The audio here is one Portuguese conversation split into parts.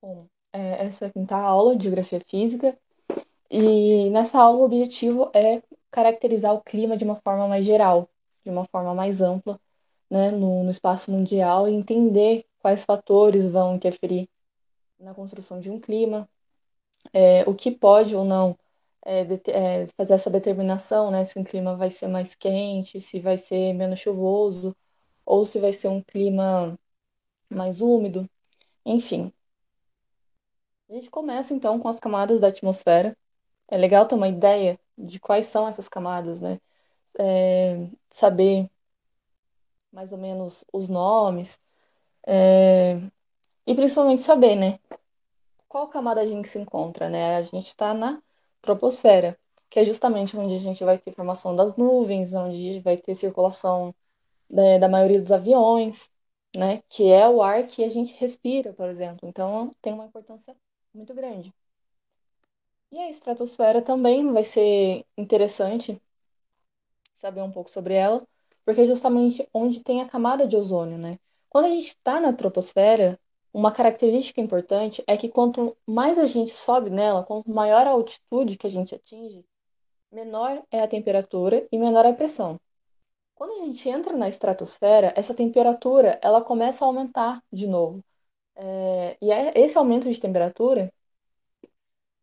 Bom, essa é a quinta aula de Geografia Física, e nessa aula o objetivo é caracterizar o clima de uma forma mais geral, de uma forma mais ampla, né, no espaço mundial e entender quais fatores vão interferir na construção de um clima, o que pode ou não fazer essa determinação, né, se um clima vai ser mais quente, se vai ser menos chuvoso, ou se vai ser um clima mais úmido, enfim. A gente começa então com as camadas da atmosfera. É legal ter uma ideia de quais são essas camadas, né? Saber mais ou menos os nomes, é, e principalmente saber, né? Qual camada a gente se encontra, né? A gente está na troposfera, que é justamente onde a gente vai ter formação das nuvens, onde vai ter circulação da maioria dos aviões, né? Que é o ar que a gente respira, por exemplo. Então tem uma importância muito grande. E a estratosfera também vai ser interessante saber um pouco sobre ela, porque é justamente onde tem a camada de ozônio, né? Quando a gente está na troposfera, uma característica importante é que quanto mais a gente sobe nela, quanto maior a altitude que a gente atinge, menor é a temperatura e menor é a pressão. Quando a gente entra na estratosfera, essa temperatura ela começa a aumentar de novo. Esse aumento de temperatura,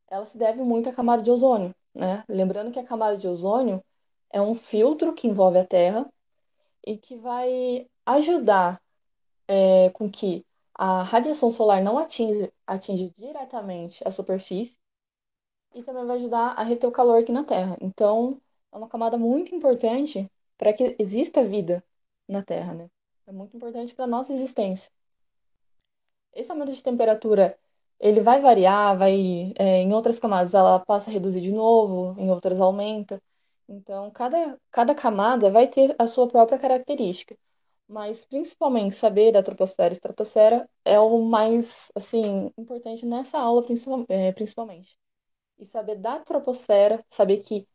ela se deve muito à camada de ozônio, né? Lembrando que a camada de ozônio é um filtro que envolve a Terra e que vai ajudar com que a radiação solar não atinja diretamente a superfície e também vai ajudar a reter o calor aqui na Terra. Então, é uma camada muito importante para que exista vida na Terra, né? É muito importante para a nossa existência. Esse aumento de temperatura, ele vai variar, em outras camadas ela passa a reduzir de novo, em outras aumenta. Então, cada camada vai ter a sua própria característica. Mas, principalmente, saber da troposfera e estratosfera é o mais, assim, importante nessa aula, principalmente. E saber da troposfera, saber que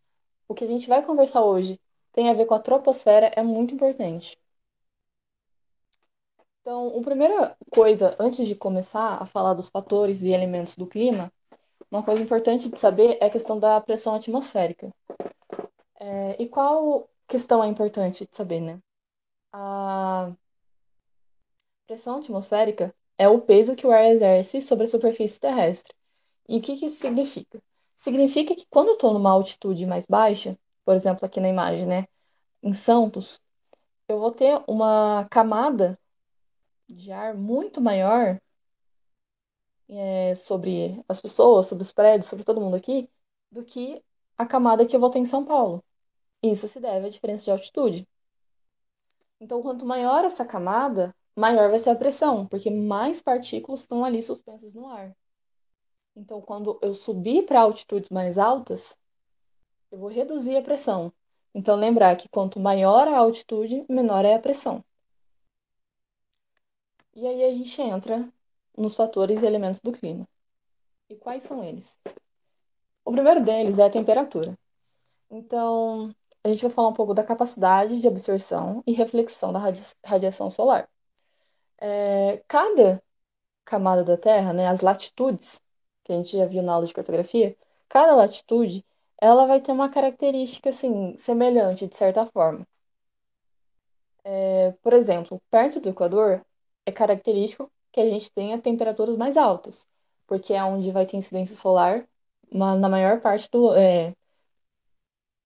o que a gente vai conversar hoje tem a ver com a troposfera é muito importante. Então, a primeira coisa, antes de começar a falar dos fatores e elementos do clima, uma coisa importante de saber é a questão da pressão atmosférica. E qual questão é importante de saber, né? A pressão atmosférica é o peso que o ar exerce sobre a superfície terrestre. E o que que isso significa? Significa que quando eu estou numa altitude mais baixa, por exemplo, aqui na imagem, né, em Santos, eu vou ter uma camada de ar muito maior sobre as pessoas, sobre os prédios, sobre todo mundo aqui, do que a camada que eu vou ter em São Paulo. Isso se deve à diferença de altitude. Então, quanto maior essa camada, maior vai ser a pressão, porque mais partículas estão ali suspensas no ar. Então, quando eu subir para altitudes mais altas, eu vou reduzir a pressão. Então, lembrar que quanto maior a altitude, menor é a pressão. E aí a gente entra nos fatores e elementos do clima. E quais são eles? O primeiro deles é a temperatura. Então, a gente vai falar um pouco da capacidade de absorção e reflexão da radiação solar. Cada camada da Terra, né, as latitudes, que a gente já viu na aula de cartografia, cada latitude, ela vai ter uma característica, assim, semelhante, de certa forma. Por exemplo, perto do Equador, é característico que a gente tenha temperaturas mais altas, porque é onde vai ter incidência solar, na maior parte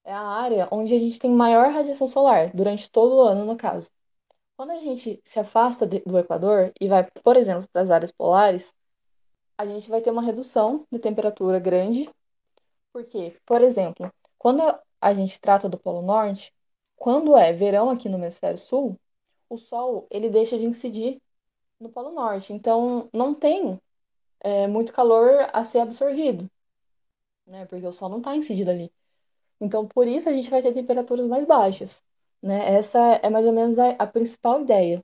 é a área onde a gente tem maior radiação solar, durante todo o ano, no caso. Quando a gente se afasta do Equador e vai, por exemplo, para as áreas polares, a gente vai ter uma redução de temperatura grande, porque, por exemplo, quando a gente trata do Polo Norte, quando é verão aqui no hemisfério sul, o Sol ele deixa de incidir no Polo Norte, então não tem muito calor a ser absorvido, né? Porque o Sol não está incidido ali. Então, por isso a gente vai ter temperaturas mais baixas, né? Essa é mais ou menos a principal ideia.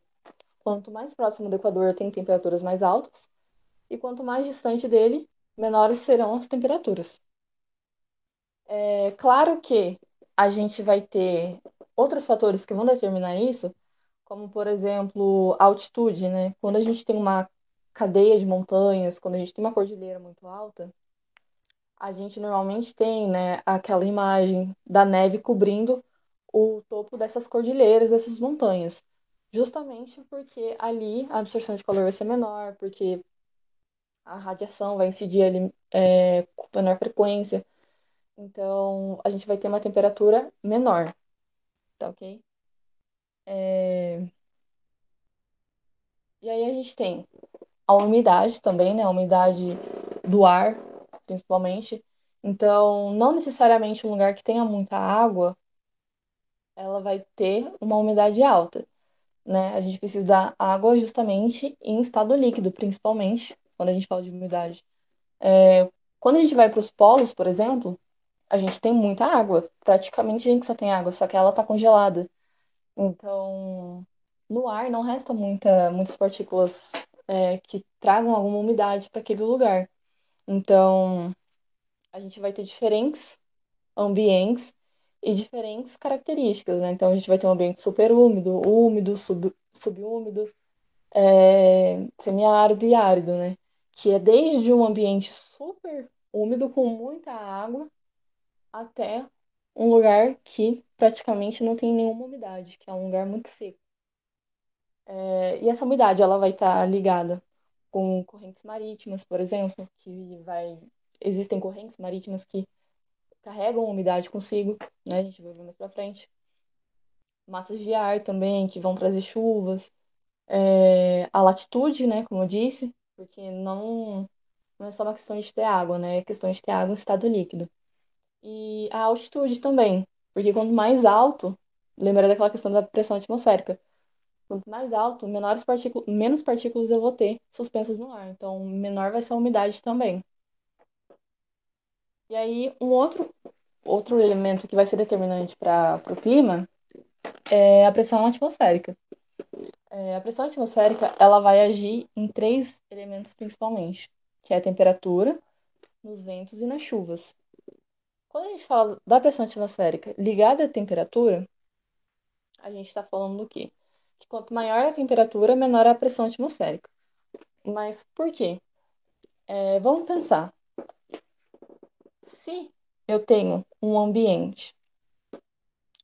Quanto mais próximo do Equador tem temperaturas mais altas, e quanto mais distante dele, menores serão as temperaturas. É claro que a gente vai ter outros fatores que vão determinar isso, como, por exemplo, a altitude, né? Quando a gente tem uma cadeia de montanhas, quando a gente tem uma cordilheira muito alta, a gente normalmente tem, né, aquela imagem da neve cobrindo o topo dessas cordilheiras, dessas montanhas. Justamente porque ali a absorção de calor vai ser menor, porque a radiação vai incidir ali com menor frequência. Então, a gente vai ter uma temperatura menor, tá ok? É, E aí a gente tem a umidade também, né? A umidade do ar, principalmente. Então, não necessariamente um lugar que tenha muita água, ela vai ter uma umidade alta, né? A gente precisa da água justamente em estado líquido, principalmente, quando a gente fala de umidade. Quando a gente vai para os polos, por exemplo, a gente tem muita água. Praticamente a gente só tem água, só que ela está congelada. Então, no ar não resta muitas partículas que tragam alguma umidade para aquele lugar. Então, a gente vai ter diferentes ambientes e diferentes características, né? Então, a gente vai ter um ambiente super úmido, úmido, subúmido, semiárido e árido, né? Que é desde um ambiente super úmido com muita água até um lugar que praticamente não tem nenhuma umidade, que é um lugar muito seco. E essa umidade ela vai estar ligada com correntes marítimas, por exemplo, existem correntes marítimas que carregam umidade consigo, né? A gente vai ver mais pra frente. Massas de ar também que vão trazer chuvas. A latitude, né, como eu disse, porque não é só uma questão de ter água, né? É questão de ter água em estado líquido. E a altitude também, porque quanto mais alto, lembra daquela questão da pressão atmosférica. Quanto mais alto, menos partículas eu vou ter suspensas no ar. Então, menor vai ser a umidade também. E aí, outro elemento que vai ser determinante para o clima é a pressão atmosférica. A pressão atmosférica, ela vai agir em três elementos principalmente, que é a temperatura, nos ventos e nas chuvas. Quando a gente fala da pressão atmosférica ligada à temperatura, a gente está falando do quê? Que quanto maior a temperatura, menor a pressão atmosférica. Mas por quê? Vamos pensar. Se eu tenho um ambiente,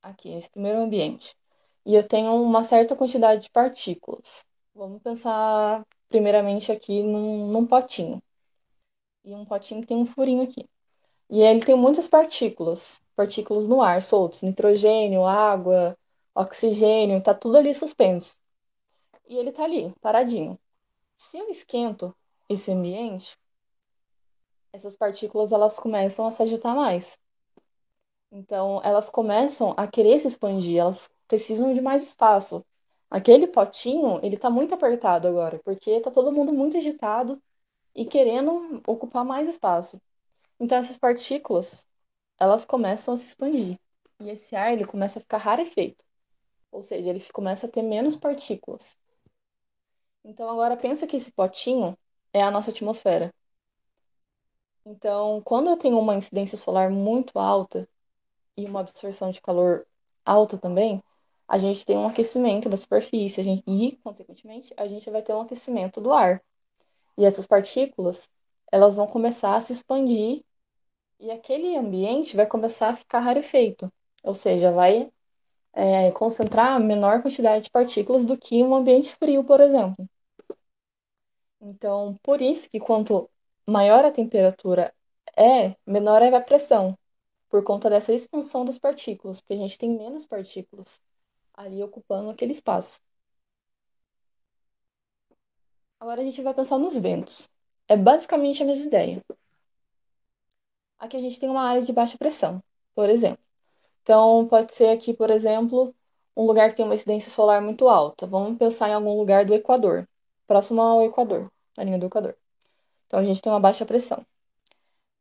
aqui, esse primeiro ambiente, e eu tenho uma certa quantidade de partículas, vamos pensar primeiramente aqui num potinho. E um potinho tem um furinho aqui. E ele tem muitas partículas no ar, soltos, nitrogênio, água, oxigênio, tá tudo ali suspenso. E ele tá ali, paradinho. Se eu esquento esse ambiente, essas partículas elas começam a se agitar mais. Então, elas começam a querer se expandir, elas precisam de mais espaço. Aquele potinho, ele tá muito apertado agora, porque tá todo mundo muito agitado e querendo ocupar mais espaço. Então, essas partículas, elas começam a se expandir. E esse ar, ele começa a ficar rarefeito. Ou seja, ele começa a ter menos partículas. Então, agora pensa que esse potinho é a nossa atmosfera. Então, quando eu tenho uma incidência solar muito alta, e uma absorção de calor alta também, a gente tem um aquecimento da superfície, e, consequentemente, a gente vai ter um aquecimento do ar. E essas partículas, elas vão começar a se expandir e aquele ambiente vai começar a ficar rarefeito, ou seja, vai concentrar a menor quantidade de partículas do que um ambiente frio, por exemplo. Então, por isso que quanto maior a temperatura menor é a pressão, por conta dessa expansão das partículas, porque a gente tem menos partículas ali ocupando aquele espaço. Agora a gente vai pensar nos ventos. É basicamente a mesma ideia. Aqui a gente tem uma área de baixa pressão, por exemplo. Então, pode ser aqui, por exemplo, um lugar que tem uma incidência solar muito alta. Vamos pensar em algum lugar do Equador, próximo ao Equador, à linha do Equador. Então, a gente tem uma baixa pressão.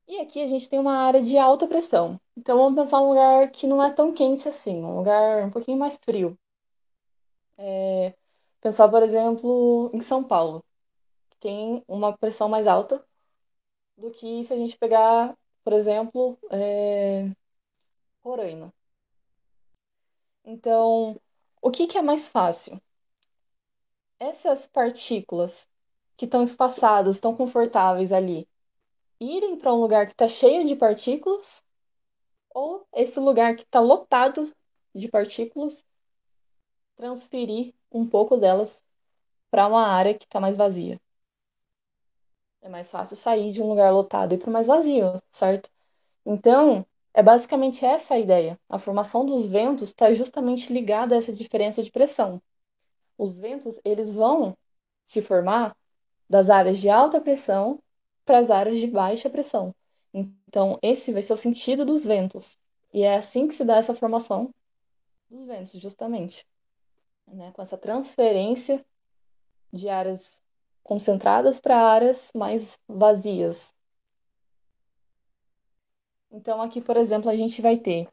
E aqui a gente tem uma área de alta pressão. Então, vamos pensar um lugar que não é tão quente assim, um lugar um pouquinho mais frio. Pensar, por exemplo, em São Paulo, que tem uma pressão mais alta do que se a gente pegar, por exemplo, Roraima. Então, o que que é mais fácil? Essas partículas que estão espaçadas, estão confortáveis ali, irem para um lugar que está cheio de partículas, ou esse lugar que está lotado de partículas, transferir um pouco delas para uma área que está mais vazia. É mais fácil sair de um lugar lotado e ir para o mais vazio, certo? Então, é basicamente essa a ideia. A formação dos ventos está justamente ligada a essa diferença de pressão. Os ventos, eles vão se formar das áreas de alta pressão para as áreas de baixa pressão. Então, esse vai ser o sentido dos ventos. E é assim que se dá essa formação dos ventos, justamente, né? Com essa transferência de áreas concentradas para áreas mais vazias. Então, aqui, por exemplo, a gente vai ter,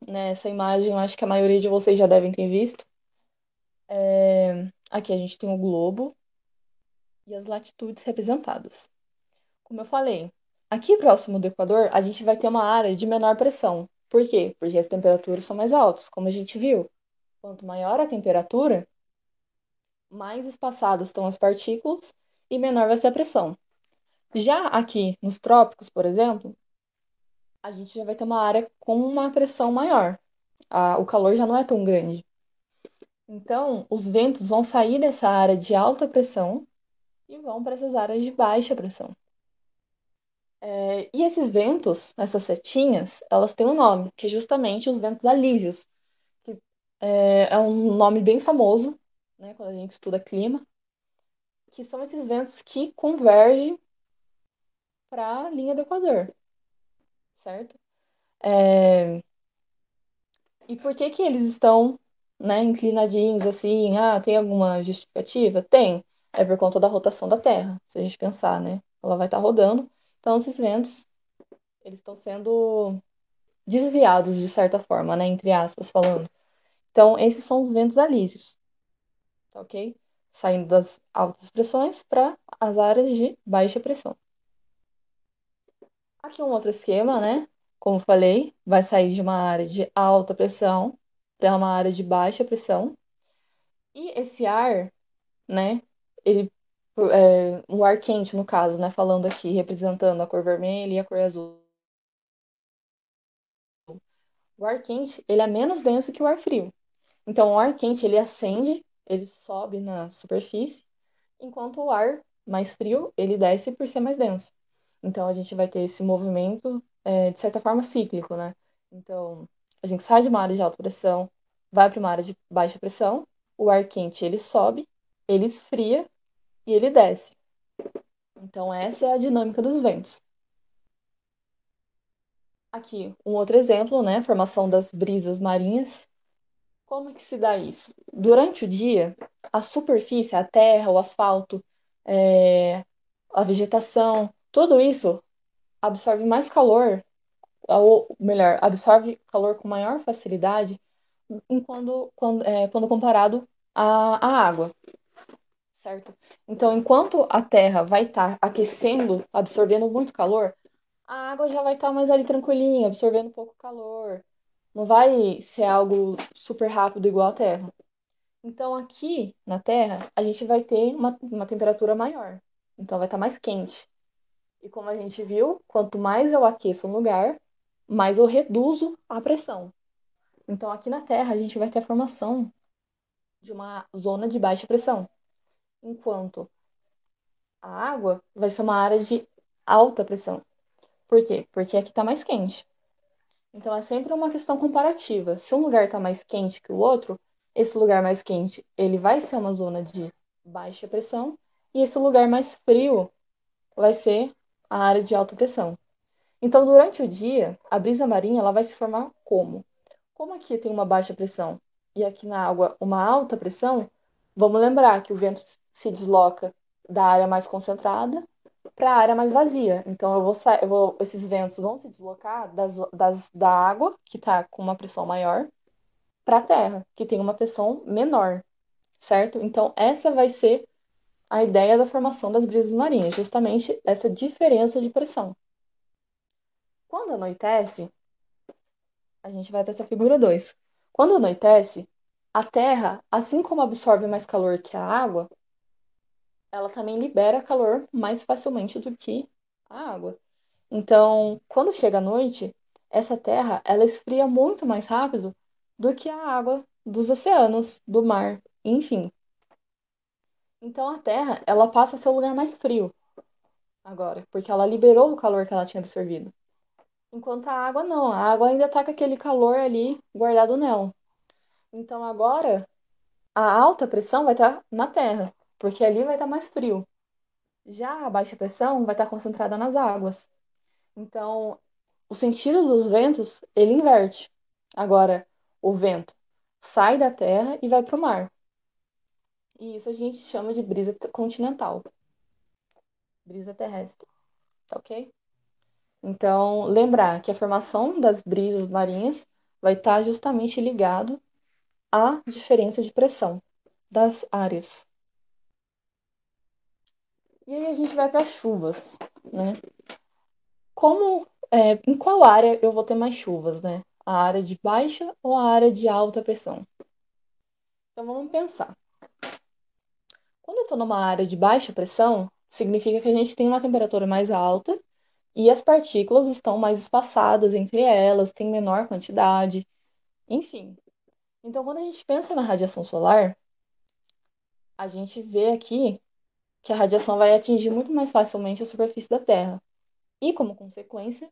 né, essa imagem, eu acho que a maioria de vocês já devem ter visto. Aqui a gente tem o globo e as latitudes representadas. Como eu falei, aqui próximo do Equador, a gente vai ter uma área de menor pressão. Por quê? Porque as temperaturas são mais altas, como a gente viu. Quanto maior a temperatura, mais espaçadas estão as partículas e menor vai ser a pressão. Já aqui nos trópicos, por exemplo, a gente já vai ter uma área com uma pressão maior. O calor já não é tão grande. Então, os ventos vão sair dessa área de alta pressão e vão para essas áreas de baixa pressão. E esses ventos, essas setinhas, elas têm um nome, que é justamente os ventos alísios, que é um nome bem famoso, né, quando a gente estuda clima, que são esses ventos que convergem para a linha do Equador, certo? É, e por que que eles estão, né, inclinadinhos assim? Ah, tem alguma justificativa? Tem. É por conta da rotação da Terra, se a gente pensar, né? Ela vai estar rodando. Então, esses ventos, eles estão sendo desviados de certa forma, né, entre aspas falando. Então, esses são os ventos alísios, tá ok? Saindo das altas pressões para as áreas de baixa pressão. Aqui um outro esquema, né? Como falei, vai sair de uma área de alta pressão para uma área de baixa pressão. E esse ar, né? Ele, o ar quente, no caso, né? Falando aqui, representando a cor vermelha e a cor azul. O ar quente, ele é menos denso que o ar frio. Então, o ar quente, ele acende, ele sobe na superfície, enquanto o ar mais frio, ele desce por ser mais denso. Então, a gente vai ter esse movimento, de certa forma, cíclico, né? Então, a gente sai de uma área de alta pressão, vai para uma área de baixa pressão, o ar quente, ele sobe, ele esfria e ele desce. Então, essa é a dinâmica dos ventos. Aqui, um outro exemplo, né? Formação das brisas marinhas. Como é que se dá isso? Durante o dia, a superfície, a terra, o asfalto, é, a vegetação, tudo isso absorve mais calor, ou melhor, absorve calor com maior facilidade quando comparado à água, certo? Então, enquanto a terra vai estar aquecendo, absorvendo muito calor, a água já vai estar mais ali tranquilinha, absorvendo pouco calor. Não vai ser algo super rápido igual a terra. Então, aqui na Terra, a gente vai ter uma temperatura maior. Então, vai estar mais quente. E como a gente viu, quanto mais eu aqueço um lugar, mais eu reduzo a pressão. Então, aqui na Terra, a gente vai ter a formação de uma zona de baixa pressão. Enquanto a água vai ser uma área de alta pressão. Por quê? Porque aqui está mais quente. Então, é sempre uma questão comparativa. Se um lugar está mais quente que o outro, esse lugar mais quente, ele vai ser uma zona de baixa pressão, e esse lugar mais frio vai ser a área de alta pressão. Então, durante o dia, a brisa marinha ela vai se formar como? Como aqui tem uma baixa pressão e aqui na água uma alta pressão, vamos lembrar que o vento se desloca da área mais concentrada para a área mais vazia. Então, esses ventos vão se deslocar da água, que está com uma pressão maior, para a terra, que tem uma pressão menor, certo? Então, essa vai ser a ideia da formação das brisas marinhas, justamente essa diferença de pressão. Quando anoitece, a gente vai para essa figura 2. Quando anoitece, a terra, assim como absorve mais calor que a água, ela também libera calor mais facilmente do que a água. Então, quando chega a noite, essa terra, ela esfria muito mais rápido do que a água dos oceanos, do mar, enfim. Então, a terra, ela passa a ser o lugar mais frio agora, porque ela liberou o calor que ela tinha absorvido. Enquanto a água não, a água ainda tá com aquele calor ali guardado nela. Então, agora, a alta pressão vai estar na terra, porque ali vai estar mais frio. Já a baixa pressão vai estar concentrada nas águas. Então, o sentido dos ventos, ele inverte. Agora, o vento sai da terra e vai para o mar. E isso a gente chama de brisa continental, brisa terrestre, tá ok? Então, lembrar que a formação das brisas marinhas vai estar justamente ligado à diferença de pressão das áreas. E aí a gente vai para as chuvas, né? Em qual área eu vou ter mais chuvas, né? A área de baixa ou a área de alta pressão? Então vamos pensar. Quando eu estou numa área de baixa pressão, significa que a gente tem uma temperatura mais alta e as partículas estão mais espaçadas entre elas, tem menor quantidade, enfim. Então, quando a gente pensa na radiação solar, a gente vê aqui que a radiação vai atingir muito mais facilmente a superfície da Terra e, como consequência,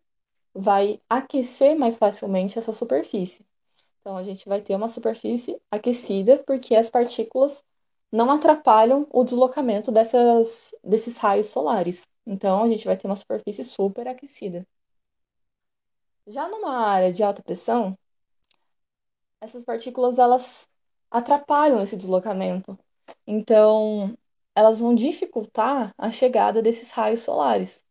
vai aquecer mais facilmente essa superfície. Então, a gente vai ter uma superfície aquecida porque as partículas não atrapalham o deslocamento desses raios solares. Então, a gente vai ter uma superfície super aquecida. Já numa área de alta pressão, essas partículas elas atrapalham esse deslocamento. Então, elas vão dificultar a chegada desses raios solares.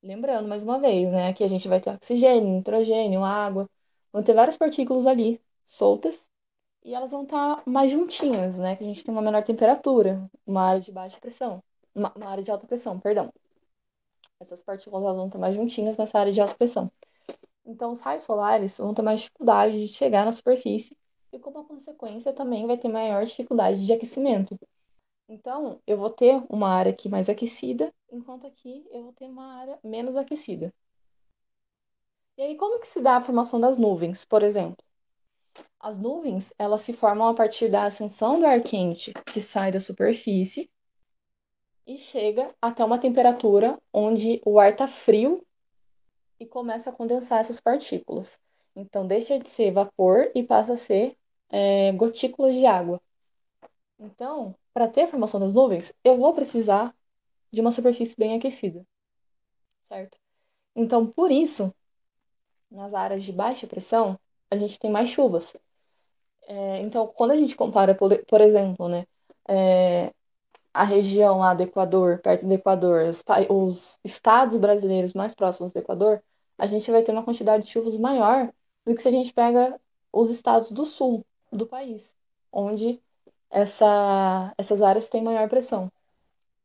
Lembrando, mais uma vez, né, que a gente vai ter oxigênio, nitrogênio, água, vão ter várias partículas ali soltas e elas vão estar mais juntinhas, né, que a gente tem uma menor temperatura, uma área de baixa pressão, uma área de alta pressão, perdão. Essas partículas elas vão estar mais juntinhas nessa área de alta pressão. Então, os raios solares vão ter mais dificuldade de chegar na superfície e, como consequência, também vai ter maior dificuldade de aquecimento. Então, eu vou ter uma área aqui mais aquecida, enquanto aqui eu vou ter uma área menos aquecida. E aí, como que se dá a formação das nuvens, por exemplo? As nuvens, elas se formam a partir da ascensão do ar quente que sai da superfície e chega até uma temperatura onde o ar está frio e começa a condensar essas partículas. Então, deixa de ser vapor e passa a ser gotículas de água. Então, para ter a formação das nuvens, eu vou precisar de uma superfície bem aquecida, certo? Então, por isso, nas áreas de baixa pressão, a gente tem mais chuvas. Então, quando a gente compara, por exemplo, né, é, a região lá do Equador, perto do Equador, os estados brasileiros mais próximos do Equador, a gente vai ter uma quantidade de chuvas maior do que se a gente pega os estados do sul do país, onde essas áreas têm maior pressão,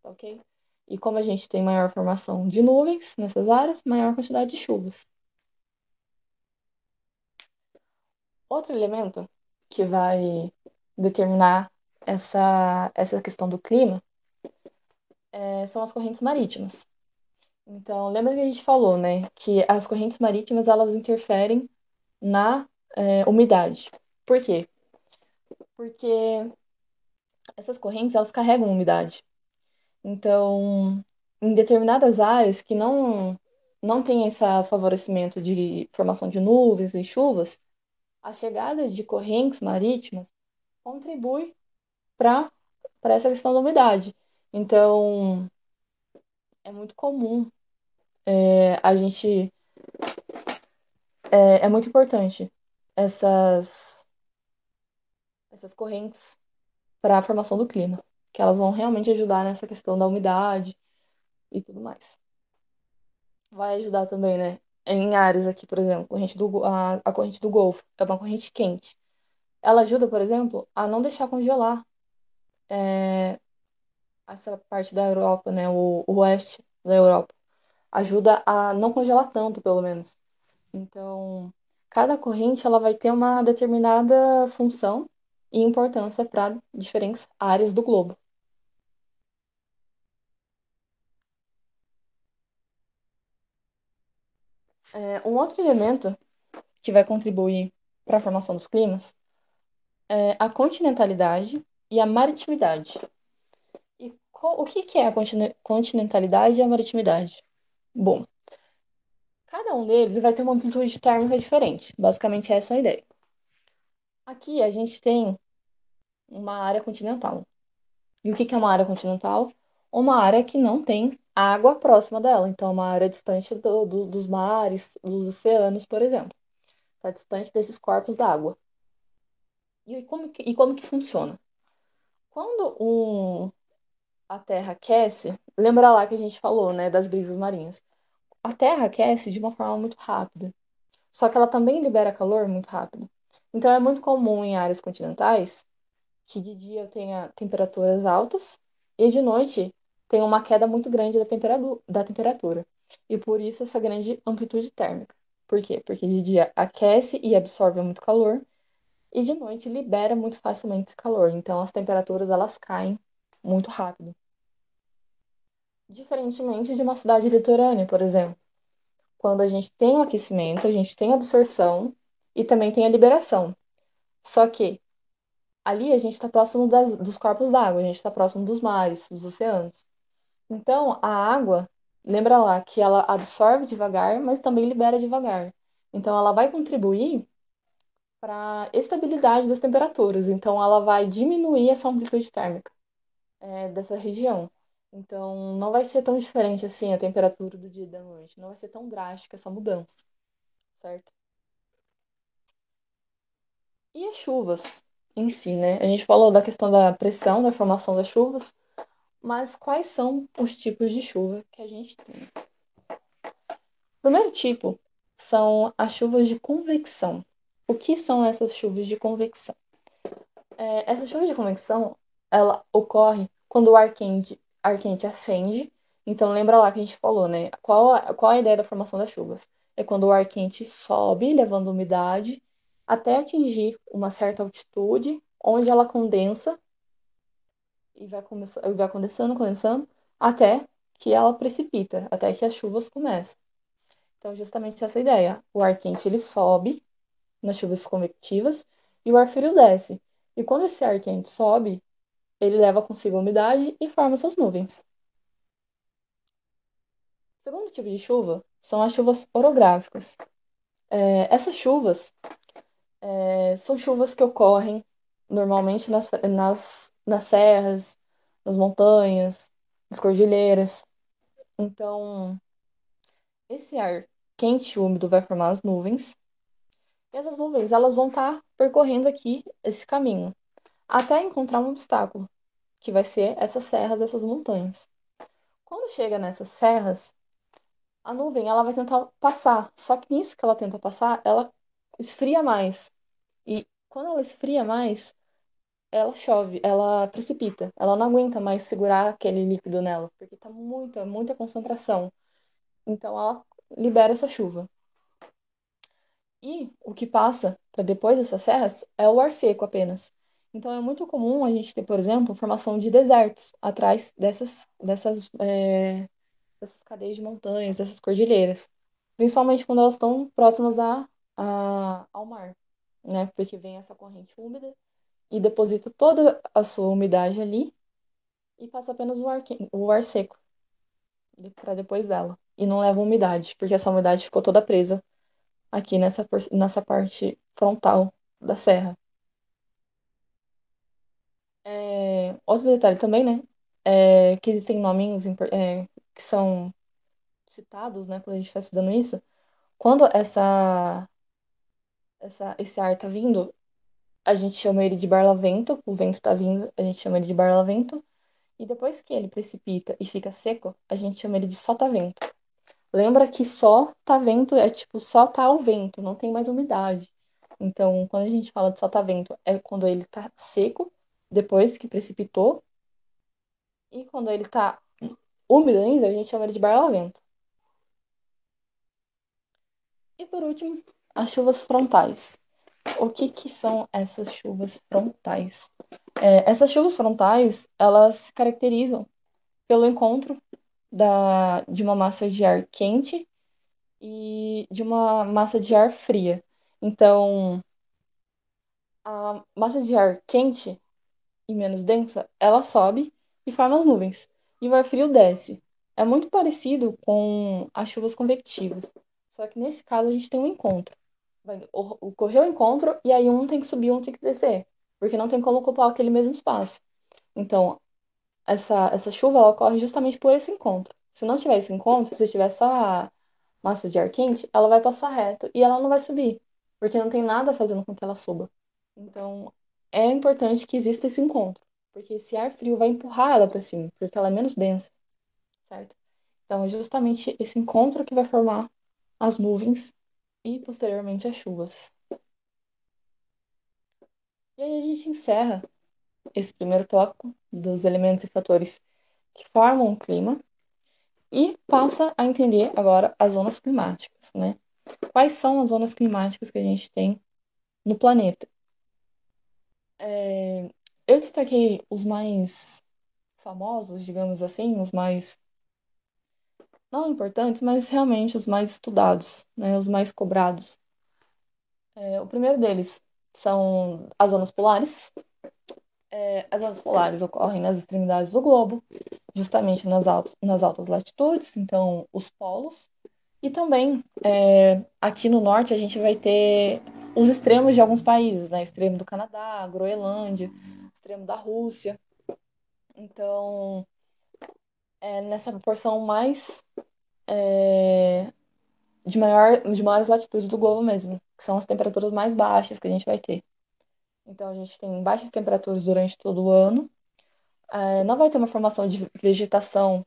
tá ok? E como a gente tem maior formação de nuvens nessas áreas, maior quantidade de chuvas. Outro elemento que vai determinar essa questão do clima são as correntes marítimas. Então, lembra que a gente falou, né, que as correntes marítimas elas interferem na umidade. Por quê? Porque essas correntes elas carregam umidade. Então, em determinadas áreas que não tem esse favorecimento de formação de nuvens e chuvas, a chegada de correntes marítimas contribui para essa questão da umidade. Então, é muito comum a gente é muito importante essas essas correntes para a formação do clima, que elas vão realmente ajudar nessa questão da umidade e tudo mais. Vai ajudar também, né? Em áreas aqui, por exemplo, a corrente do Golfo é uma corrente quente. Ela ajuda, por exemplo, a não deixar congelar essa parte da Europa, né? O oeste da Europa. Ajuda a não congelar tanto, pelo menos. Então, cada corrente ela vai ter uma determinada função e importância para diferentes áreas do globo. Um outro elemento que vai contribuir para a formação dos climas é a continentalidade e a maritimidade. E o que que é a continentalidade e a maritimidade? Bom, cada um deles vai ter uma amplitude térmica diferente. Basicamente, essa é a ideia. Aqui a gente tem uma área continental. E o que que é uma área continental? Uma área que não tem água próxima dela. Então, é uma área distante dos mares, dos oceanos, por exemplo. Está distante desses corpos d'água. E como que funciona? Quando a Terra aquece, lembra lá que a gente falou, né, das brisas marinhas. A Terra aquece de uma forma muito rápida. Só que ela também libera calor muito rápido. Então, é muito comum em áreas continentais que de dia eu tenha temperaturas altas e de noite tem uma queda muito grande da temperatura. E por isso essa grande amplitude térmica. Por quê? Porque de dia aquece e absorve muito calor e de noite libera muito facilmente esse calor. Então as temperaturas elas caem muito rápido. Diferentemente de uma cidade litorânea, por exemplo, quando a gente tem o aquecimento, a gente tem a absorção e também tem a liberação. Só que ali a gente está próximo dos corpos d'água, a gente está próximo dos mares, dos oceanos. Então, a água, lembra lá que ela absorve devagar, mas também libera devagar. Então, ela vai contribuir para a estabilidade das temperaturas. Então, ela vai diminuir essa amplitude térmica, dessa região. Então, não vai ser tão diferente assim a temperatura do dia e da noite. Não vai ser tão drástica essa mudança, certo? E as chuvas em si, né? A gente falou da questão da pressão, da formação das chuvas. Mas quais são os tipos de chuva que a gente tem? O primeiro tipo são as chuvas de convecção. O que são essas chuvas de convecção? Essa chuva de convecção, ela ocorre quando o ar quente acende. Então, lembra lá que a gente falou, né? Qual a ideia da formação das chuvas? É quando o ar quente sobe, levando umidade, até atingir uma certa altitude, onde ela condensa e vai condensando, condensando, até que ela precipita, até que as chuvas começam. Então, justamente essa ideia. O ar quente ele sobe nas chuvas convectivas e o ar frio desce. E quando esse ar quente sobe, ele leva consigo a umidade e forma essas nuvens. O segundo tipo de chuva são as chuvas orográficas. Essas chuvas são chuvas que ocorrem normalmente nas serras, nas montanhas, nas cordilheiras. Então, esse ar quente e úmido vai formar as nuvens. E essas nuvens, elas vão estar percorrendo aqui esse caminho, até encontrar um obstáculo, que vai ser essas serras, essas montanhas. Quando chega nessas serras, a nuvem, ela vai tentar passar. Só que nisso que ela tenta passar, ela esfria mais. E quando ela esfria mais, ela chove, ela precipita. Ela não aguenta mais segurar aquele líquido nela, porque tá muita, muita concentração. Então ela libera essa chuva. E o que passa para depois dessas serras é o ar seco apenas. Então é muito comum a gente ter, por exemplo, formação de desertos atrás dessas cadeias de montanhas, dessas cordilheiras. Principalmente quando elas estão próximas ao mar, né? Porque vem essa corrente úmida e deposita toda a sua umidade ali e passa apenas o ar seco para depois dela. E não leva umidade, porque essa umidade ficou toda presa aqui nessa parte frontal da serra. Outro detalhe também, né? Que existem nominhos que são citados, né, quando a gente está estudando isso. Quando esse ar tá vindo, a gente chama ele de barlavento. O vento tá vindo, a gente chama ele de barlavento. E depois que ele precipita e fica seco, a gente chama ele de sotavento. Lembra que só tá vento é tipo só tá o vento, não tem mais umidade. Então, quando a gente fala de sotavento, é quando ele tá seco, depois que precipitou, e quando ele tá úmido ainda, a gente chama ele de barlavento. E por último, as chuvas frontais. O que que são essas chuvas frontais? Essas chuvas frontais, elas se caracterizam pelo encontro de uma massa de ar quente e de uma massa de ar fria. Então, a massa de ar quente e menos densa, ela sobe e forma as nuvens. E o ar frio desce. É muito parecido com as chuvas convectivas. Só que nesse caso a gente tem um encontro. Ocorreu o encontro e aí um tem que subir, um tem que descer. Porque não tem como ocupar aquele mesmo espaço. Então, essa chuva ela ocorre justamente por esse encontro. Se não tiver esse encontro, se tiver só a massa de ar quente, ela vai passar reto e ela não vai subir, porque não tem nada fazendo com que ela suba. Então, é importante que exista esse encontro, porque esse ar frio vai empurrar ela para cima, porque ela é menos densa, certo? Então, é justamente esse encontro que vai formar as nuvens e posteriormente as chuvas. E aí a gente encerra esse primeiro tópico dos elementos e fatores que formam o clima e passa a entender agora as zonas climáticas, né? Quais são as zonas climáticas que a gente tem no planeta? É, eu destaquei os mais famosos, digamos assim, os mais, não importantes, mas realmente os mais estudados, né? Os mais cobrados. O primeiro deles são as zonas polares. As zonas polares ocorrem nas extremidades do globo, justamente nas altas latitudes, então os polos. E também, aqui no norte, a gente vai ter os extremos de alguns países, né? Extremo do Canadá, Groenlândia, extremo da Rússia. Então, é nessa porção mais de maiores latitudes do globo mesmo, que são as temperaturas mais baixas que a gente vai ter. Então, a gente tem baixas temperaturas durante todo o ano. Não vai ter uma formação de vegetação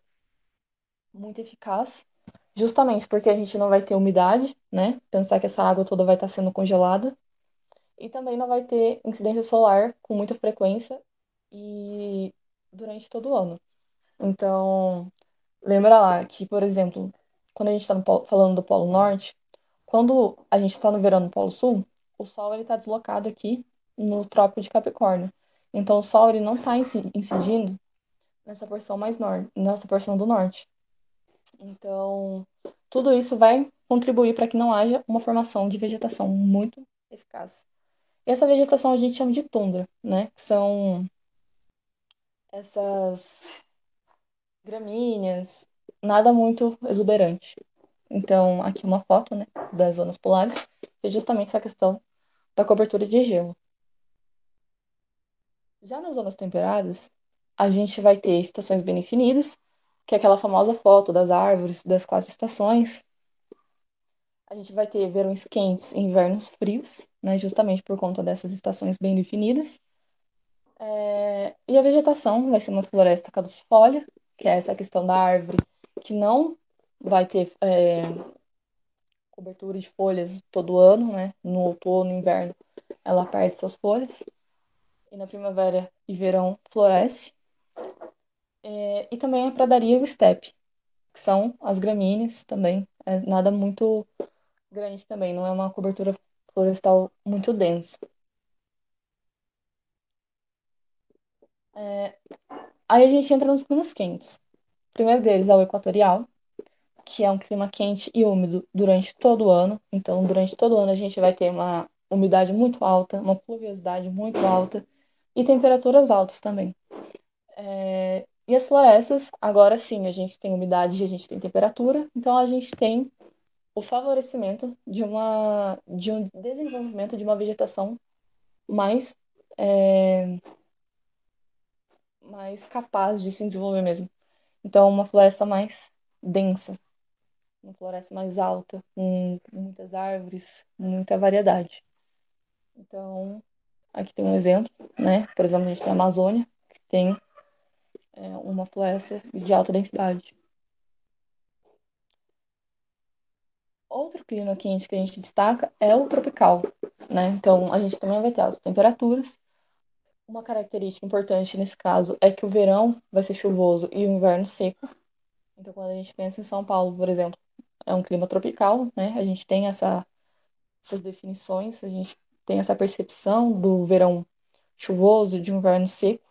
muito eficaz, justamente porque a gente não vai ter umidade, né? Pensar que essa água toda vai estar sendo congelada. E também não vai ter incidência solar com muita frequência e durante todo o ano. Então, lembra lá que, por exemplo, quando a gente está falando do Polo Norte, quando a gente está no verão no Polo Sul, o Sol ele está deslocado aqui no Trópico de Capricórnio. Então, o Sol ele não está incidindo nessa porção mais norte, nessa porção do norte. Então, tudo isso vai contribuir para que não haja uma formação de vegetação muito eficaz. E essa vegetação a gente chama de tundra, né? Que são essas gramíneas, nada muito exuberante. Então, aqui uma foto, né, das zonas polares, é justamente essa questão da cobertura de gelo. Já nas zonas temperadas, a gente vai ter estações bem definidas, que é aquela famosa foto das árvores das quatro estações. A gente vai ter verões quentes e invernos frios, né, justamente por conta dessas estações bem definidas. E a vegetação vai ser uma floresta caducifólia, que é essa questão da árvore que não vai ter cobertura de folhas todo ano, né? No outono, no inverno, ela perde suas folhas. E na primavera e verão floresce. E também a pradaria e o estepe, que são as gramíneas também. É nada muito grande também, não é uma cobertura florestal muito densa. Aí a gente entra nos climas quentes. O primeiro deles é o equatorial, que é um clima quente e úmido durante todo o ano. Então, durante todo o ano a gente vai ter uma umidade muito alta, uma pluviosidade muito alta e temperaturas altas também. E as florestas, agora sim, a gente tem umidade e a gente tem temperatura, então a gente tem o favorecimento de um desenvolvimento de uma vegetação mais, é, mais capaz de se desenvolver mesmo. Então, uma floresta mais densa, uma floresta mais alta, com muitas árvores, muita variedade. Então, aqui tem um exemplo, né? Por exemplo, a gente tem a Amazônia, que tem uma floresta de alta densidade. Outro clima quente que a gente destaca é o tropical, né? Então, a gente também vai ter altas temperaturas. Uma característica importante nesse caso é que o verão vai ser chuvoso e o inverno seco. Então, quando a gente pensa em São Paulo, por exemplo, é um clima tropical, né? A gente tem essas definições, a gente tem essa percepção do verão chuvoso, de um inverno seco.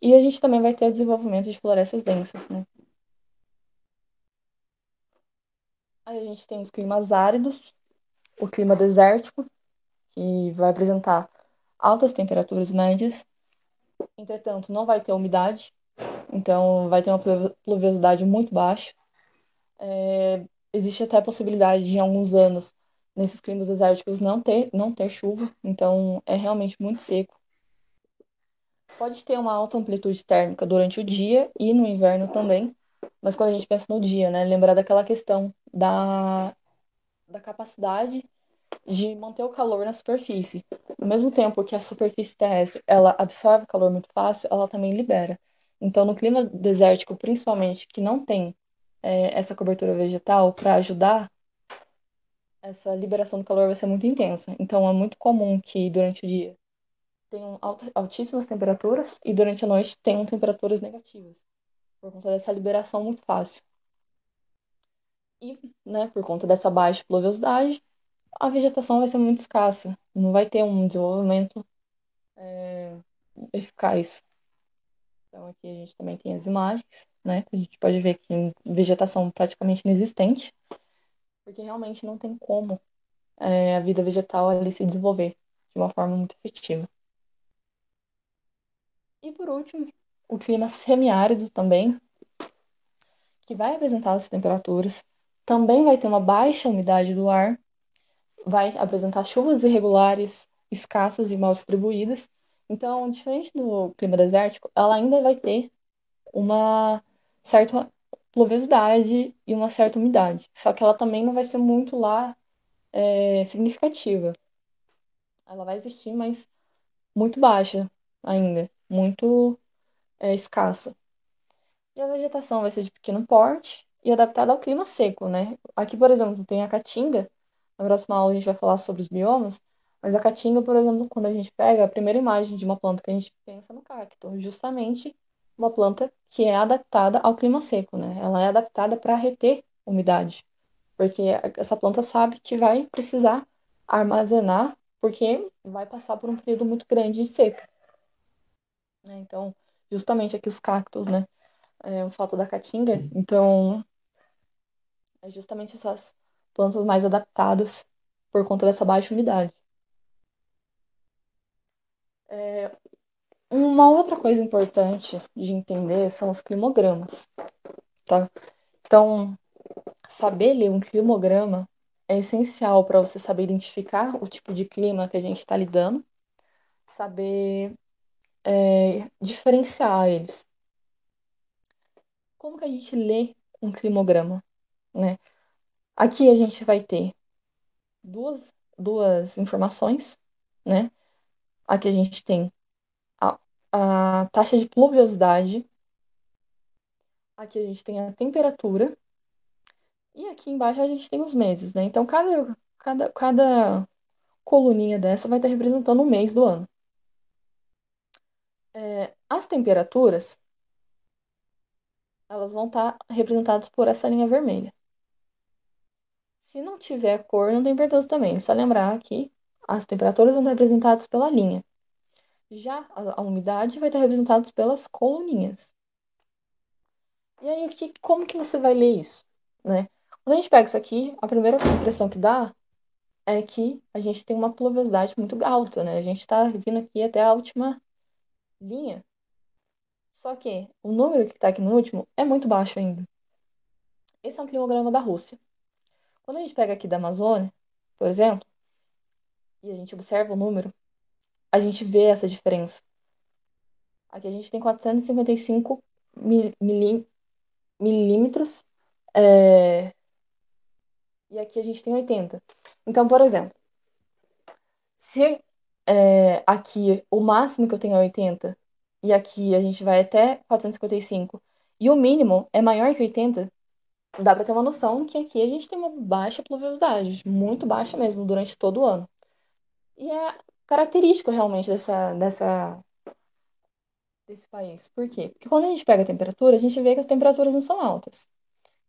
E a gente também vai ter o desenvolvimento de florestas densas, né? Aí a gente tem os climas áridos, o clima desértico, que vai apresentar altas temperaturas médias. Entretanto, não vai ter umidade, então vai ter uma pluviosidade muito baixa. Existe até a possibilidade de, em alguns anos, nesses climas desérticos, não ter chuva, então é realmente muito seco. Pode ter uma alta amplitude térmica durante o dia e no inverno também, mas quando a gente pensa no dia, né, lembrar daquela questão da capacidade de manter o calor na superfície. Ao mesmo tempo que a superfície terrestre, ela absorve calor muito fácil, ela também libera. Então, no clima desértico, principalmente, que não tem essa cobertura vegetal para ajudar, essa liberação do calor vai ser muito intensa. Então, é muito comum que durante o dia tenham altíssimas temperaturas e durante a noite tenham temperaturas negativas, por conta dessa liberação muito fácil. E, né, por conta dessa baixa pluviosidade, a vegetação vai ser muito escassa, não vai ter um desenvolvimento eficaz. Então, aqui a gente também tem as imagens, né? A gente pode ver que tem vegetação praticamente inexistente, porque realmente não tem como a vida vegetal ali se desenvolver de uma forma muito efetiva. E por último, o clima semiárido também, que vai apresentar as temperaturas, também vai ter uma baixa umidade do ar, vai apresentar chuvas irregulares, escassas e mal distribuídas. Então, diferente do clima desértico, ela ainda vai ter uma certa pluviosidade e uma certa umidade. Só que ela também não vai ser muito lá significativa. Ela vai existir, mas muito baixa ainda, muito escassa. E a vegetação vai ser de pequeno porte e adaptada ao clima seco, né? Aqui, por exemplo, tem a caatinga. Na próxima aula a gente vai falar sobre os biomas, mas a caatinga, por exemplo, quando a gente pega a primeira imagem de uma planta que a gente pensa no cacto, justamente uma planta que é adaptada ao clima seco, né? Ela é adaptada para reter umidade, porque essa planta sabe que vai precisar armazenar, porque vai passar por um período muito grande de seca, né? Então, justamente aqui os cactos, né? O fato da caatinga. Então, é justamente essas plantas mais adaptadas por conta dessa baixa umidade. Uma outra coisa importante de entender são os climogramas, tá? Então, saber ler um climograma é essencial para você saber identificar o tipo de clima que a gente está lidando, saber diferenciar eles. Como que a gente lê um climograma, né? Aqui a gente vai ter duas informações, né? Aqui a gente tem a, a taxa de pluviosidade, aqui a gente tem a temperatura, e aqui embaixo a gente tem os meses, né? Então, cada coluninha dessa vai estar representando um mês do ano. As temperaturas, elas vão estar representadas por essa linha vermelha. Se não tiver cor, não tem importância também. É só lembrar que as temperaturas vão estar representadas pela linha. Já a umidade vai estar representada pelas coluninhas. E aí, como que você vai ler isso, né? Quando a gente pega isso aqui, a primeira impressão que dá é que a gente tem uma pluviosidade muito alta, né? A gente está vindo aqui até a última linha. Só que o número que está aqui no último é muito baixo ainda. Esse é um climograma da Rússia. Quando a gente pega aqui da Amazônia, por exemplo, e a gente observa o número, a gente vê essa diferença. Aqui a gente tem 455 milímetros, é, e aqui a gente tem 80. Então, por exemplo, se aqui o máximo que eu tenho é 80, e aqui a gente vai até 455, e o mínimo é maior que 80, dá para ter uma noção que aqui a gente tem uma baixa pluviosidade, muito baixa mesmo, durante todo o ano. E é característico realmente desse país. Por quê? Porque quando a gente pega a temperatura, a gente vê que as temperaturas não são altas.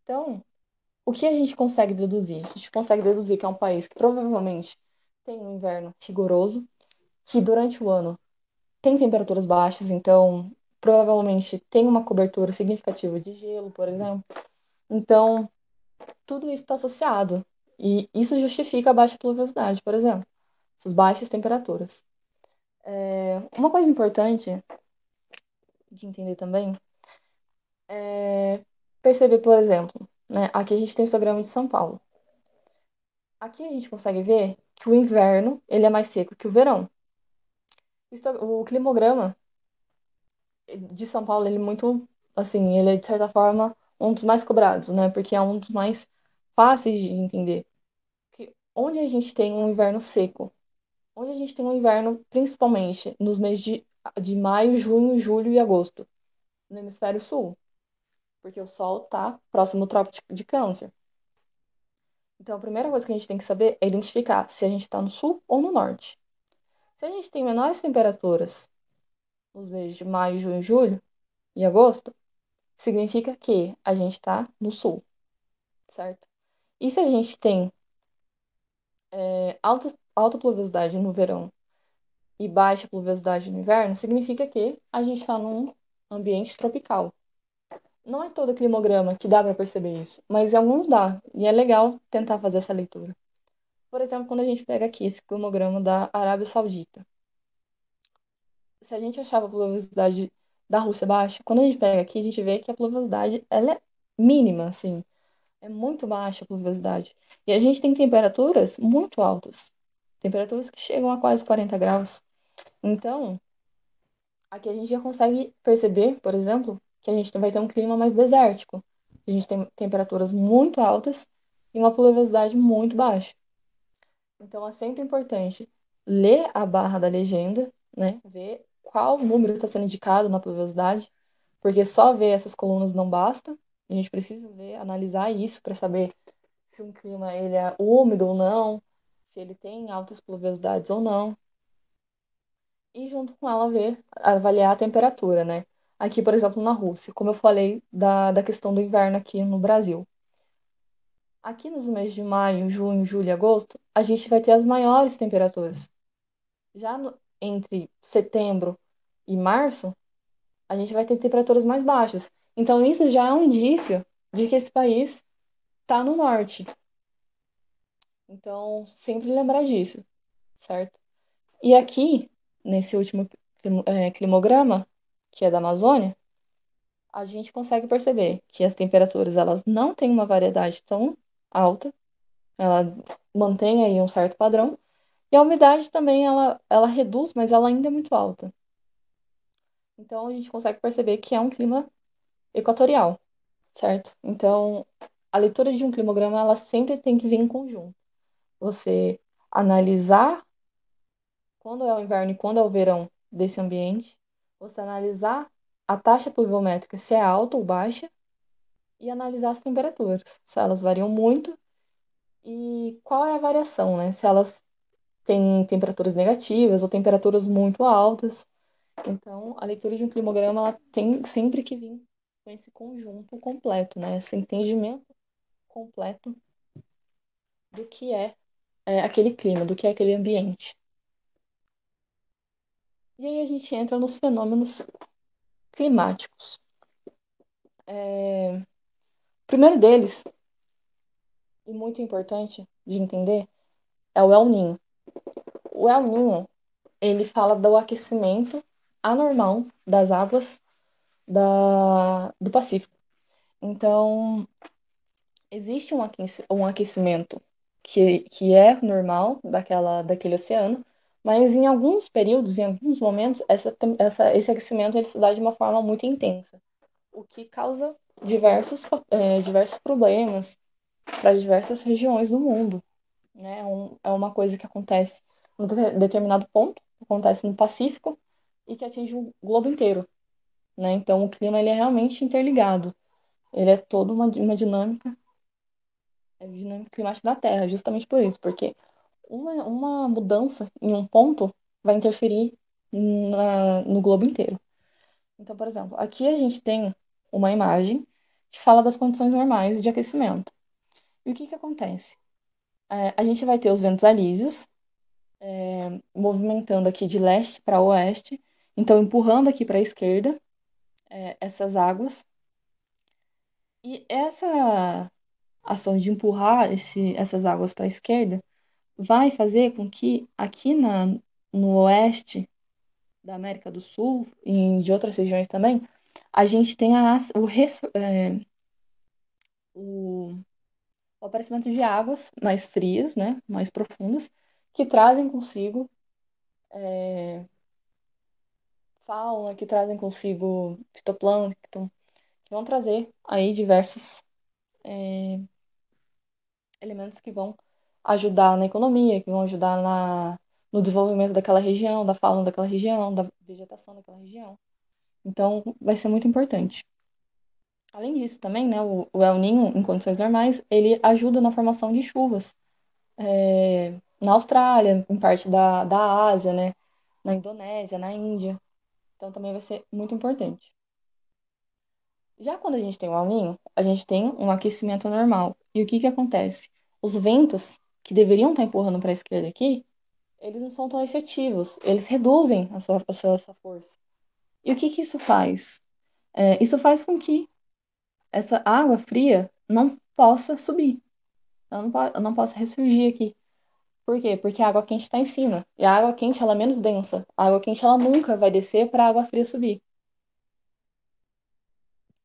Então, o que a gente consegue deduzir? A gente consegue deduzir que é um país que provavelmente tem um inverno rigoroso, que durante o ano tem temperaturas baixas, então provavelmente tem uma cobertura significativa de gelo, por exemplo. Então, Tudo isso está associado. E isso justifica a baixa pluviosidade, por exemplo, essas baixas temperaturas. Uma coisa importante de entender também é perceber, por exemplo, né? Aqui a gente tem o histograma de São Paulo. Aqui a gente consegue ver que o inverno ele é mais seco que o verão. O climograma de São Paulo ele é muito, assim, ele é de certa forma um dos mais cobrados, né? Porque é um dos mais fáceis de entender. Que onde a gente tem um inverno seco, onde a gente tem um inverno principalmente nos meses de maio, junho, julho e agosto, no hemisfério sul, porque o Sol tá próximo do Trópico de Câncer. Então, a primeira coisa que a gente tem que saber é identificar se a gente está no sul ou no norte. Se a gente tem menores temperaturas nos meses de maio, junho, julho e agosto, significa que a gente está no sul, certo? E se a gente tem alta pluviosidade no verão e baixa pluviosidade no inverno, significa que a gente está num ambiente tropical. Não é todo climograma que dá para perceber isso, mas em alguns dá, e é legal tentar fazer essa leitura. Por exemplo, quando a gente pega aqui esse climograma da Arábia Saudita. Se a gente achava a pluviosidade da Rússia baixa, quando a gente pega aqui, a gente vê que a pluviosidade ela é mínima, assim. É muito baixa a pluviosidade. E a gente tem temperaturas muito altas. Temperaturas que chegam a quase 40 graus. Então, aqui a gente já consegue perceber, por exemplo, que a gente vai ter um clima mais desértico. A gente tem temperaturas muito altas e uma pluviosidade muito baixa. Então, é sempre importante ler a barra da legenda, né? Ver qual número está sendo indicado na pluviosidade, porque só ver essas colunas não basta. A gente precisa ver, analisar isso para saber se um clima ele é úmido ou não, se ele tem altas pluviosidades ou não. E junto com ela ver, avaliar a temperatura, né? Aqui, por exemplo, na Rússia, como eu falei da questão do inverno aqui no Brasil. Aqui nos meses de maio, junho, julho e agosto, a gente vai ter as maiores temperaturas. Entre setembro e março, a gente vai ter temperaturas mais baixas. Então, isso já é um indício de que esse país está no norte. Então, sempre lembrar disso, certo? E aqui, nesse último climograma, que é da Amazônia, a gente consegue perceber que as temperaturas elas não têm uma variedade tão alta, ela mantém aí um certo padrão, e a umidade também ela reduz, mas ela ainda é muito alta. Então, a gente consegue perceber que é um clima equatorial, certo? Então, a leitura de um climograma, ela sempre tem que vir em conjunto. Você analisar quando é o inverno e quando é o verão desse ambiente, você analisar a taxa pluviométrica, se é alta ou baixa, e analisar as temperaturas, se elas variam muito e qual é a variação, né? Se elas têm temperaturas negativas ou temperaturas muito altas. Então, a leitura de um climograma ela tem sempre que vir com esse conjunto completo, né? Esse entendimento completo do que é aquele clima, do que é aquele ambiente. E aí a gente entra nos fenômenos climáticos. O primeiro deles, e muito importante de entender, é o El Niño. O El Niño, ele fala do aquecimento anormal das águas do Pacífico. Então, existe um aquecimento que é normal daquele oceano, mas em alguns períodos, em alguns momentos, esse aquecimento ele se dá de uma forma muito intensa, o que causa diversos problemas para diversas regiões do mundo, né? É uma coisa que acontece em um determinado ponto, acontece no Pacífico e que atinge o globo inteiro, né? Então, o clima ele é realmente interligado, ele é toda uma dinâmica dinâmica climática da Terra, justamente por isso, porque uma mudança em um ponto vai interferir no globo inteiro. Então, por exemplo, aqui a gente tem uma imagem que fala das condições normais de aquecimento. E o que que acontece? A gente vai ter os ventos alísios movimentando aqui de leste para oeste, então empurrando aqui para a esquerda essas águas. E ação de empurrar essas águas para a esquerda vai fazer com que aqui no oeste da América do Sul e de outras regiões também, a gente tenha o, o aparecimento de águas mais frias, né, mais profundas, que trazem consigo fauna, que trazem consigo fitoplâncton, que vão trazer aí diversos elementos que vão ajudar na economia, que vão ajudar no desenvolvimento daquela região, da fauna daquela região, da vegetação daquela região. Então, vai ser muito importante. Além disso, também, né, o El Niño, em condições normais, ele ajuda na formação de chuvas na Austrália, em parte da Ásia, né, na Indonésia, na Índia. Então, também vai ser muito importante. Já quando a gente tem o El Niño, a gente tem um aquecimento normal. E o que que acontece? Os ventos que deveriam estar empurrando para a esquerda aqui, eles não são tão efetivos. Eles reduzem a sua força. E o que que isso faz? Isso faz com que essa água fria não possa subir. Ela não possa ressurgir aqui. Por quê? Porque a água quente está em cima. E a água quente, ela é menos densa. A água quente, ela nunca vai descer para a água fria subir.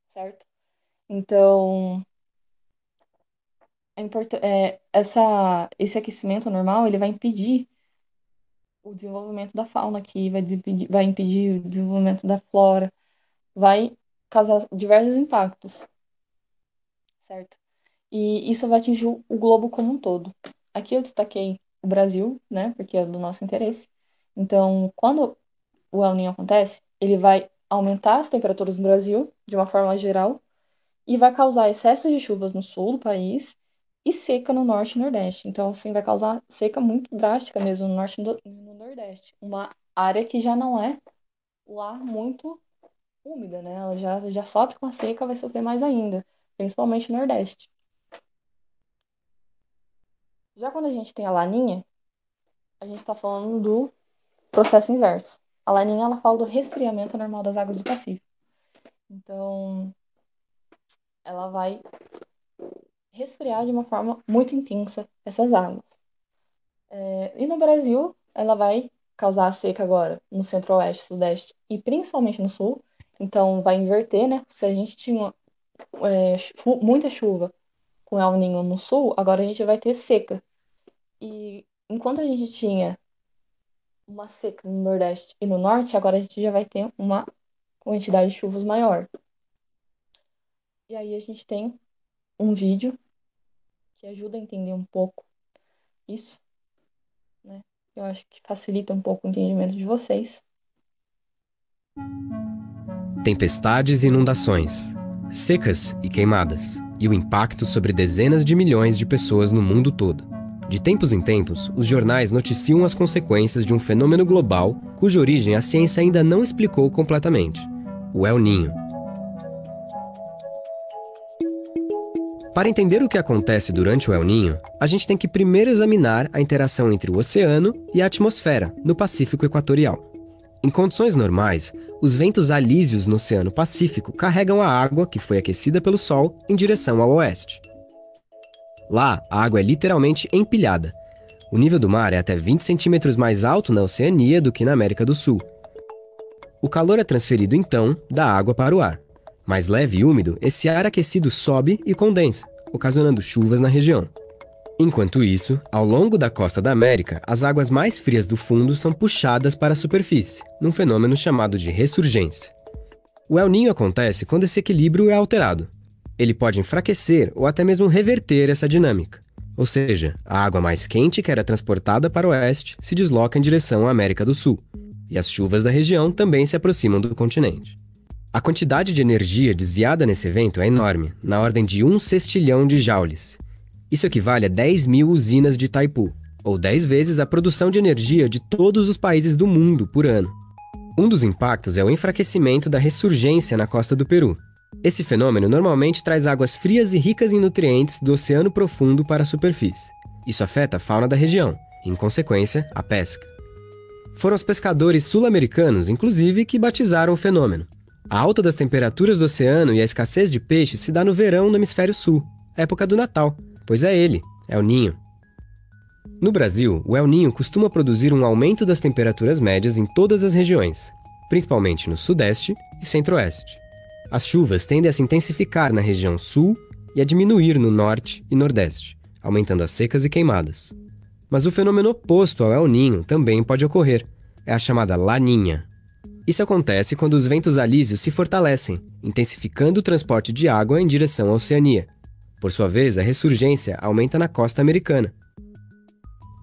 Certo? Então, esse aquecimento normal, ele vai impedir o desenvolvimento da fauna aqui, vai impedir o desenvolvimento da flora, vai causar diversos impactos, certo? E isso vai atingir o globo como um todo. Aqui eu destaquei o Brasil, né, porque é do nosso interesse. Então, quando o El Niño acontece, ele vai aumentar as temperaturas no Brasil, de uma forma geral, e vai causar excessos de chuvas no sul do país e seca no norte e nordeste. Então, assim, vai causar seca muito drástica mesmo no norte e no nordeste. Uma área que já não é lá muito úmida, né? Ela já sofre com a seca, vai sofrer mais ainda, principalmente no nordeste. Já quando a gente tem a laninha, a gente está falando do processo inverso. A laninha, ela fala do resfriamento normal das águas do Pacífico. Então, ela vai resfriar de uma forma muito intensa essas águas. E no Brasil, ela vai causar seca agora no centro-oeste, sudeste e principalmente no sul. Então, vai inverter, né? Se a gente tinha muita chuva com El Niño no sul, agora a gente vai ter seca. E enquanto a gente tinha uma seca no nordeste e no norte, agora a gente já vai ter uma quantidade de chuvas maior. E aí a gente tem um vídeo que ajuda a entender um pouco isso, né? Eu acho que facilita um pouco o entendimento de vocês. Tempestades e inundações, secas e queimadas, e o impacto sobre dezenas de milhões de pessoas no mundo todo. De tempos em tempos, os jornais noticiam as consequências de um fenômeno global cuja origem a ciência ainda não explicou completamente: o El Niño. Para entender o que acontece durante o El Niño, a gente tem que primeiro examinar a interação entre o oceano e a atmosfera, no Pacífico Equatorial. Em condições normais, os ventos alísios no Oceano Pacífico carregam a água que foi aquecida pelo Sol em direção ao oeste. Lá, a água é literalmente empilhada. O nível do mar é até 20 centímetros mais alto na Oceania do que na América do Sul. O calor é transferido, então, da água para o ar. Mais leve e úmido, esse ar aquecido sobe e condensa, ocasionando chuvas na região. Enquanto isso, ao longo da costa da América, as águas mais frias do fundo são puxadas para a superfície, num fenômeno chamado de ressurgência. O El Niño acontece quando esse equilíbrio é alterado. Ele pode enfraquecer ou até mesmo reverter essa dinâmica. Ou seja, a água mais quente que era transportada para o oeste se desloca em direção à América do Sul, e as chuvas da região também se aproximam do continente. A quantidade de energia desviada nesse evento é enorme, na ordem de 1 sextilhão de joules. Isso equivale a 10.000 usinas de Itaipu, ou 10 vezes a produção de energia de todos os países do mundo por ano. Um dos impactos é o enfraquecimento da ressurgência na costa do Peru. Esse fenômeno normalmente traz águas frias e ricas em nutrientes do oceano profundo para a superfície. Isso afeta a fauna da região, e, em consequência, a pesca. Foram os pescadores sul-americanos, inclusive, que batizaram o fenômeno. A alta das temperaturas do oceano e a escassez de peixe se dá no verão no hemisfério sul. a época do Natal, pois é ele, El Ninho. No Brasil, o El Ninho costuma produzir um aumento das temperaturas médias em todas as regiões, principalmente no Sudeste e Centro-Oeste. As chuvas tendem a se intensificar na região Sul e a diminuir no Norte e Nordeste, aumentando as secas e queimadas. Mas o fenômeno oposto ao El Ninho também pode ocorrer. É a chamada Laninha. Isso acontece quando os ventos alísios se fortalecem, intensificando o transporte de água em direção à Oceania. Por sua vez, a ressurgência aumenta na costa americana.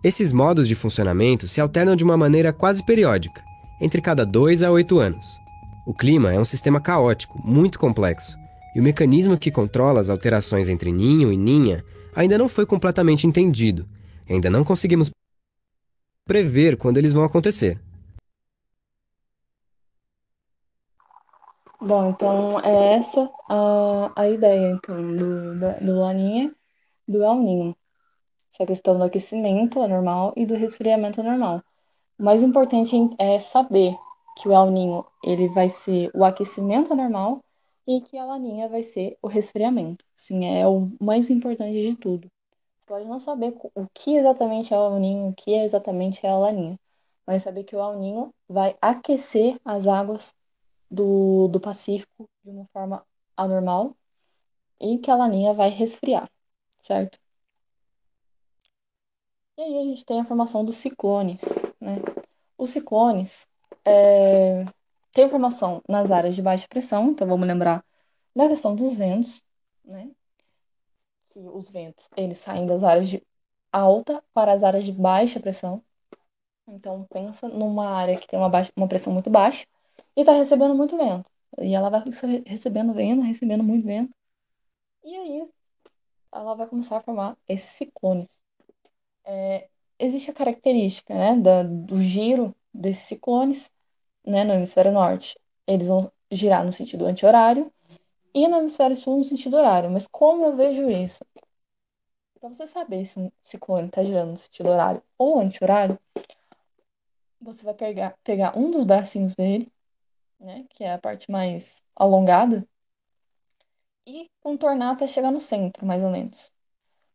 Esses modos de funcionamento se alternam de uma maneira quase periódica, entre cada 2 a 8 anos. O clima é um sistema caótico, muito complexo, e o mecanismo que controla as alterações entre ninho e ninha ainda não foi completamente entendido. Ainda não conseguimos prever quando eles vão acontecer. Bom, então é essa a ideia então do Laninha, do El Niño. Essa questão do aquecimento anormal e do resfriamento anormal. O mais importante é saber que o El Niño ele vai ser o aquecimento anormal e que a Laninha vai ser o resfriamento. Sim, é o mais importante de tudo. Você pode não saber o que exatamente é o El Niño, o que exatamente é a Laninha, mas saber que o El Niño vai aquecer as águas do Pacífico de uma forma anormal e que a Laninha vai resfriar, certo? E aí a gente tem a formação dos ciclones, né? Os ciclones têm formação nas áreas de baixa pressão, então vamos lembrar da questão dos ventos, né? Que os ventos, eles saem das áreas de alta para as áreas de baixa pressão. Então pensa numa área que tem uma pressão muito baixa e está recebendo muito vento. E ela vai recebendo vento, recebendo muito vento. E aí ela vai começar a formar esses ciclones. Existe a característica, né, do giro desses ciclones, né, no hemisfério norte. Eles vão girar no sentido anti-horário e no hemisfério sul no sentido horário. Mas como eu vejo isso? Para você saber se um ciclone está girando no sentido horário ou anti-horário, você vai pegar um dos bracinhos dele, né, que é a parte mais alongada, e contornar até chegar no centro, mais ou menos.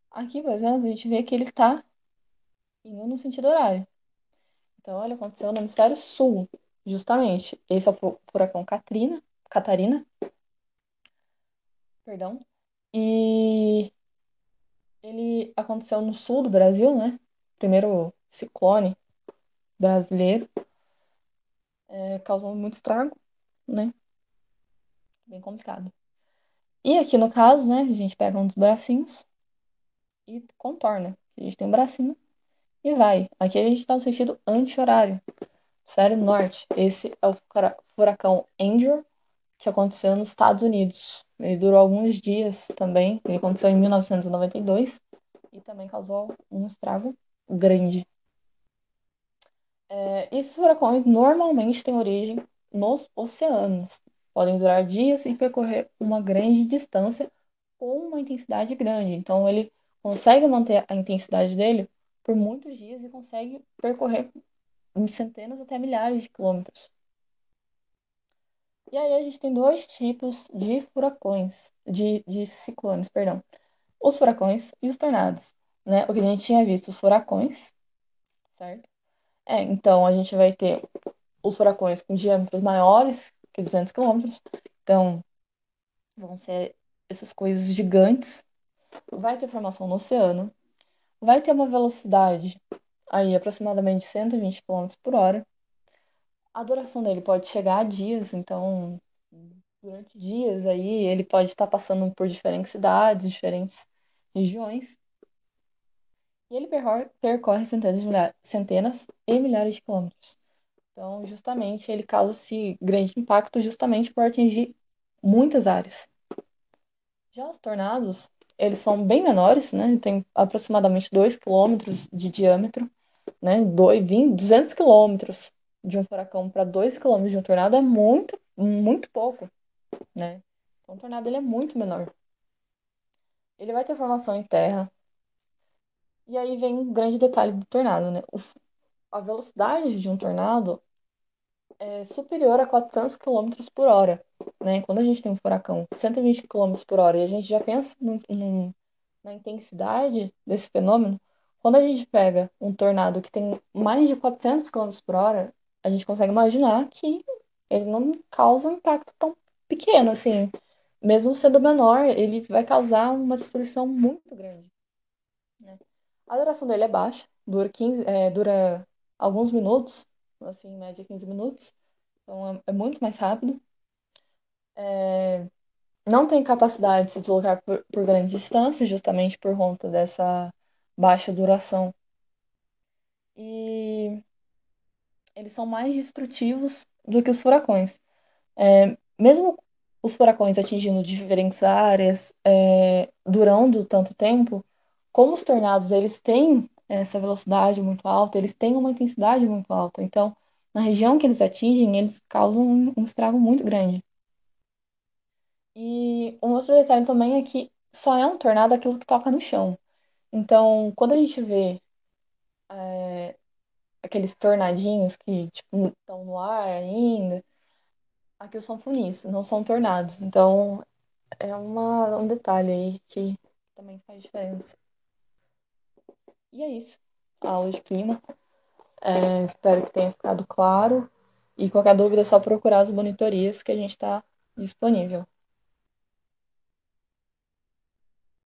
Aqui, por exemplo, a gente vê que ele está indo no sentido horário. Então, olha, aconteceu no hemisfério sul, justamente. Esse é o furacão Catarina, perdão. E ele aconteceu no sul do Brasil, né? Primeiro ciclone brasileiro, causou muito estrago, né? Bem complicado. E aqui no caso, né, a gente pega um dos bracinhos e contorna. A gente tem um bracinho e vai. Aqui a gente está no sentido anti-horário, sério norte. Esse é o furacão Andrew, que aconteceu nos Estados Unidos. Ele durou alguns dias também. Ele aconteceu em 1992 e também causou um estrago grande. Esses furacões normalmente têm origem nos oceanos. Podem durar dias e percorrer uma grande distância com uma intensidade grande. Então, ele consegue manter a intensidade dele por muitos dias e consegue percorrer em centenas até milhares de quilômetros. E aí a gente tem dois tipos de furacões, de ciclones, perdão. Os furacões e os tornados, né? O que a gente tinha visto, os furacões, certo? Então a gente vai ter os furacões com diâmetros maiores que 200 quilômetros. Então, vão ser essas coisas gigantes. Vai ter formação no oceano. Vai ter uma velocidade aí aproximadamente 120 quilômetros por hora. A duração dele pode chegar a dias, então durante dias aí ele pode estar passando por diferentes cidades, diferentes regiões. E ele percorre centenas e milhares de quilômetros. Então, justamente, ele causa esse grande impacto justamente por atingir muitas áreas. Já os tornados, eles são bem menores, né? Tem aproximadamente 2 quilômetros de diâmetro, né? 200 quilômetros de um furacão para 2 quilômetros de um tornado é muito, muito pouco, né? Então, o tornado ele é muito menor. Ele vai ter formação em terra. E aí vem um grande detalhe do tornado, né? A velocidade de um tornado é superior a 400 quilômetros por hora, né? Quando a gente tem um furacão 120 quilômetros por hora e a gente já pensa na intensidade desse fenômeno, quando a gente pega um tornado que tem mais de 400 quilômetros por hora, a gente consegue imaginar que ele não causa um impacto tão pequeno assim. Mesmo sendo menor, ele vai causar uma destruição muito grande, né? A duração dele é baixa, dura alguns minutos, assim, em média 15 minutos, então é muito mais rápido. Não tem capacidade de se deslocar por grandes distâncias, justamente por conta dessa baixa duração. E eles são mais destrutivos do que os furacões. Mesmo os furacões atingindo diferentes áreas, durando tanto tempo, como os tornados eles têm essa velocidade muito alta, eles têm uma intensidade muito alta. Então, na região que eles atingem, eles causam um estrago muito grande. E um outro detalhe também é que só é um tornado aquilo que toca no chão. Então, quando a gente vê aqueles tornadinhos que, tipo, estão no ar ainda, aquilo são funis, não são tornados. Então, é um detalhe aí que também faz diferença. E é isso. A aula de clima. Espero que tenha ficado claro. E qualquer dúvida é só procurar as monitorias que a gente está disponível.